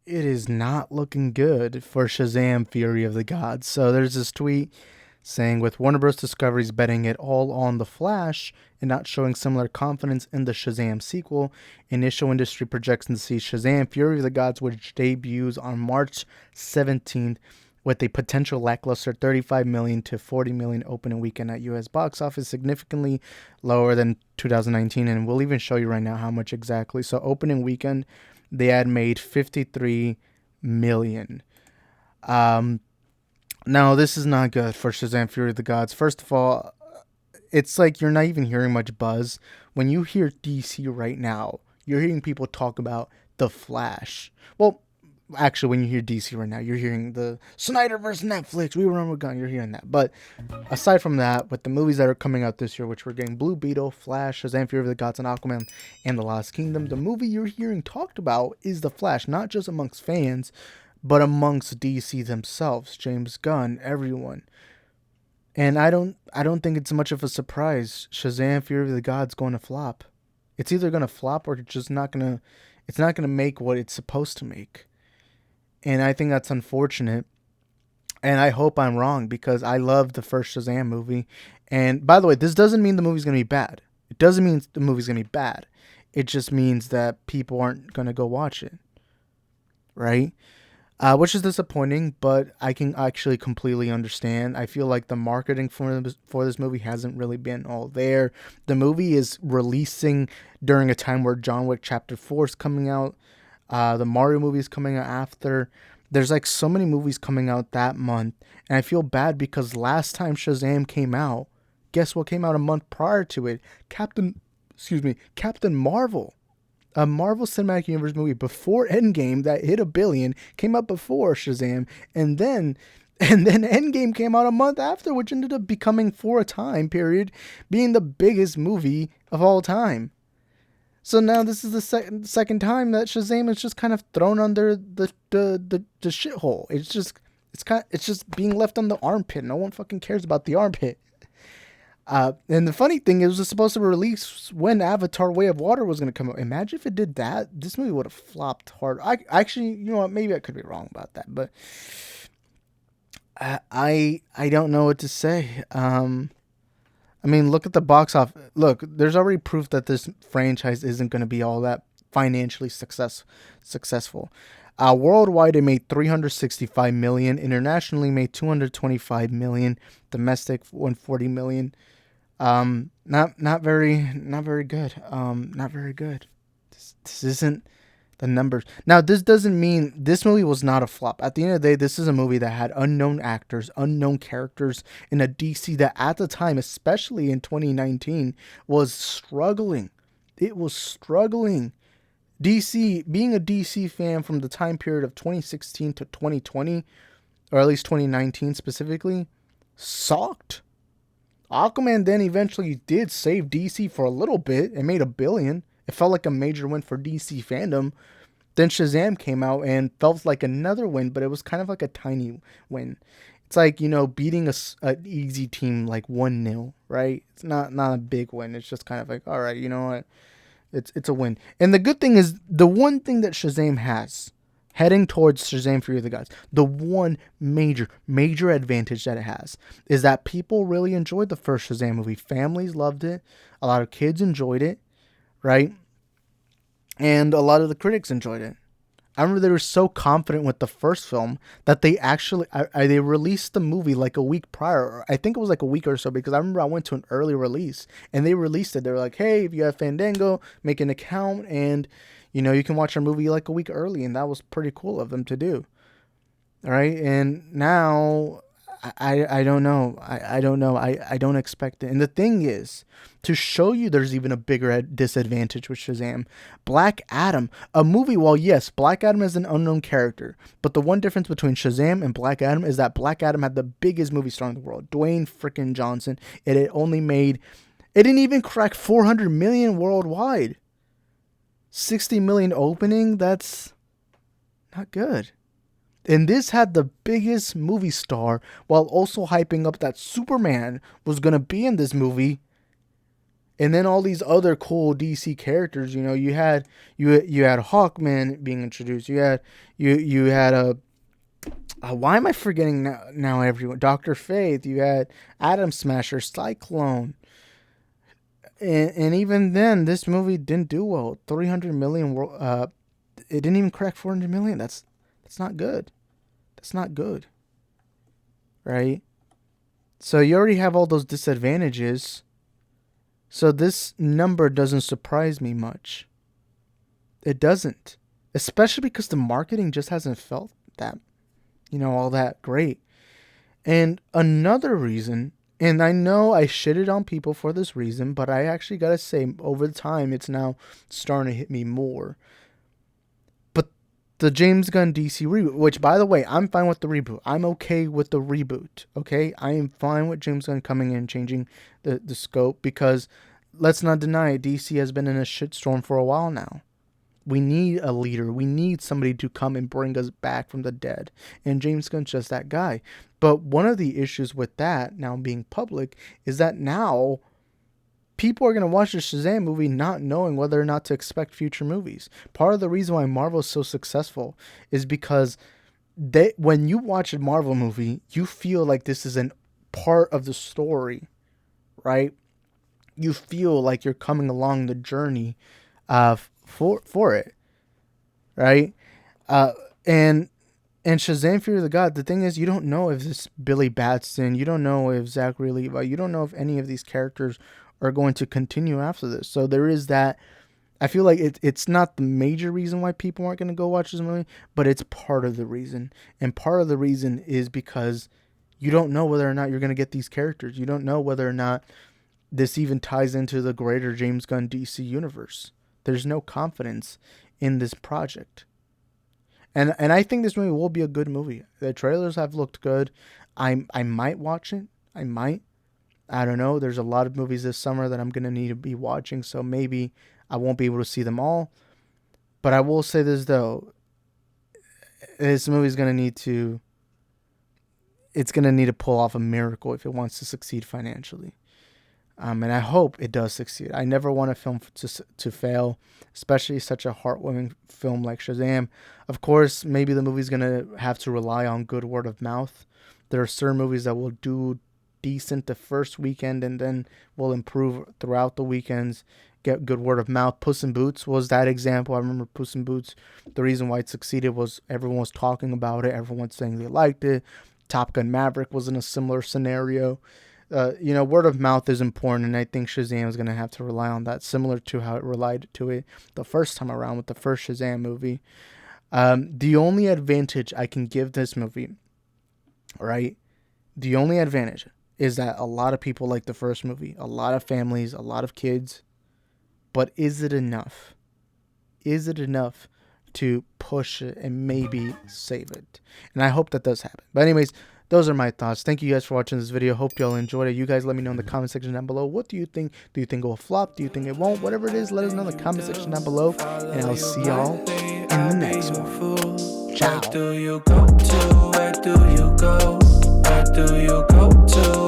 it is not looking good for Shazam Fury of the Gods. So there's this tweet saying, with Warner Bros. Discovery's betting it all on The Flash and not showing similar confidence in the Shazam sequel, initial industry projections see Shazam Fury of the Gods, which debuts on March 17th, with a potential lackluster 35 million to 40 million opening weekend at US box office, significantly lower than 2019. And we'll even show you right now how much exactly. So opening weekend, they had made 53 million. Now, this is not good for Shazam Fury of the Gods. First of all, it's like you're not even hearing much buzz. When you hear DC right now, you're hearing people talk about The Flash. Well, actually, when you hear DC right now, you're hearing the Snyderverse Netflix. We run with gun. You're hearing that. But aside from that, with the movies that are coming out this year, which we're getting Blue Beetle, Flash, Shazam Fury of the Gods, and Aquaman, and The Lost Kingdom, the movie you're hearing talked about is The Flash, not just amongst fans, but amongst DC themselves, James Gunn, everyone. And I don't think it's much of a surprise. Shazam Fury of the Gods going to flop. It's either going to flop or it's not gonna make what it's supposed to make. And I think that's unfortunate. And I hope I'm wrong because I love the first Shazam movie. And by the way, this doesn't mean the movie's going to be bad. It doesn't mean the movie's going to be bad. It just means that people aren't going to go watch it. Right? Which is disappointing, but I can actually completely understand. I feel like the marketing for this movie hasn't really been all there. The movie is releasing during a time where John Wick Chapter 4 is coming out. The Mario movie is coming out after. There's like so many movies coming out that month. And I feel bad because last time Shazam came out, guess what came out a month prior to it? Captain Marvel. A Marvel Cinematic Universe movie before Endgame that hit $1 billion came out before Shazam, and then Endgame came out a month after, which ended up becoming, for a time period, being the biggest movie of all time. So now this is the second time that Shazam is just kind of thrown under the shithole. It's just being left on the armpit. No one fucking cares about the armpit. And the funny thing is, it was supposed to release when Avatar: Way of Water was going to come out. Imagine if it did that. This movie would have flopped hard. I actually, you know what? Maybe I could be wrong about that, but I don't know what to say. I mean, look at the box office. Look, there's already proof that this franchise isn't going to be all that financially successful. Worldwide, it made 365 million. Internationally, made 225 million. Domestic, 140 million. Not very good. Not very good. This isn't the numbers. Now, this doesn't mean this movie was not a flop. At the end of the day, this is a movie that had unknown actors, unknown characters in a DC that at the time, especially in 2019, was struggling. It was struggling. DC, being a DC fan from the time period of 2016 to 2020, or at least 2019 specifically, sucked. Aquaman then eventually did save DC for a little bit and made $1 billion. It felt like a major win for DC fandom. Then Shazam came out and felt like another win, but it was kind of like a tiny win. It's like, beating an easy team like 1-0, right? It's not a big win. It's just kind of like, all right, you know what? It's a win. And the good thing is, the one thing that Shazam has, heading towards Shazam Fury of the Gods, the one major advantage that it has is that people really enjoyed the first Shazam movie. Families loved it. A lot of kids enjoyed it, right? And a lot of the critics enjoyed it. I remember they were so confident with the first film that they actually they released the movie like a week prior. I think it was like a week or so, because I remember I went to an early release and they released it. They were like, hey, if you have Fandango, make an account and you can watch our movie like a week early. And that was pretty cool of them to do. All right. And now I don't know. I don't know. I don't expect it. And the thing is, to show you there's even a bigger disadvantage with Shazam, Black Adam, a movie, well, yes, Black Adam is an unknown character, but the one difference between Shazam and Black Adam is that Black Adam had the biggest movie star in the world, Dwayne freaking Johnson. It didn't even crack 400 million worldwide. 60 million opening, that's not good. And this had the biggest movie star while also hyping up that Superman was going to be in this movie. And then all these other cool DC characters, you know, you had Hawkman being introduced. You had a why am I forgetting now everyone? Dr. Fate, you had Atom Smasher, Cyclone. And even then this movie didn't do well. 300 million it didn't even crack 400 million. That's not good. That's not good. Right? So you already have all those disadvantages. So this number doesn't surprise me much. It doesn't. Especially because the marketing just hasn't felt that, all that great. And another reason, and I know I shitted on people for this reason, but I actually gotta say, over time, it's now starting to hit me more. But the James Gunn DC reboot, which, by the way, I'm fine with the reboot. I'm okay with the reboot, okay? I am fine with James Gunn coming in and changing the scope, because let's not deny it, DC has been in a shitstorm for a while now. We need a leader. We need somebody to come and bring us back from the dead. And James Gunn's just that guy. But one of the issues with that now being public is that now people are going to watch the Shazam movie not knowing whether or not to expect future movies. Part of the reason why Marvel is so successful is because when you watch a Marvel movie, you feel like this is a part of the story, right? You feel like you're coming along the journey for it, right? And Shazam! Fury of the God, the thing is, you don't know if it's Billy Batson, you don't know if Zachary Levi, you don't know if any of these characters are going to continue after this. So there is that. I feel like it's not the major reason why people aren't going to go watch this movie, but it's part of the reason. And part of the reason is because you don't know whether or not you're going to get these characters. You don't know whether or not this even ties into the greater James Gunn DC universe. There's no confidence in this project. And I think this movie will be a good movie. The trailers have looked good. I might watch it. I might. I don't know. There's a lot of movies this summer that I'm going to need to be watching, so maybe I won't be able to see them all. But I will say this, though. This movie's going to need to... It's going to need to pull off a miracle if it wants to succeed financially. And I hope it does succeed. I never want a film to fail, especially such a heartwarming film like Shazam. Of course, maybe the movie's going to have to rely on good word of mouth. There are certain movies that will do decent the first weekend and then will improve throughout the weekends, get good word of mouth. Puss in Boots was that example. I remember Puss in Boots, the reason why it succeeded was everyone was talking about it. Everyone's saying they liked it. Top Gun Maverick was in a similar scenario. Word of mouth is important, and I think Shazam is going to have to rely on that, similar to how it relied to it the first time around with the first Shazam movie. The only advantage I can give this movie, right? The only advantage is that a lot of people like the first movie, a lot of families, a lot of kids. But is it enough? Is it enough to push it and maybe save it? And I hope that does happen. But anyways, those are my thoughts. Thank you guys for watching this video. Hope y'all enjoyed it. You guys let me know in the comment section down below. What do you think? Do you think it will flop? Do you think it won't? Whatever it is, let us know in the comment section down below. And I'll see y'all in the next one. Ciao. Where do you go to? Where do you go? Where do you go to?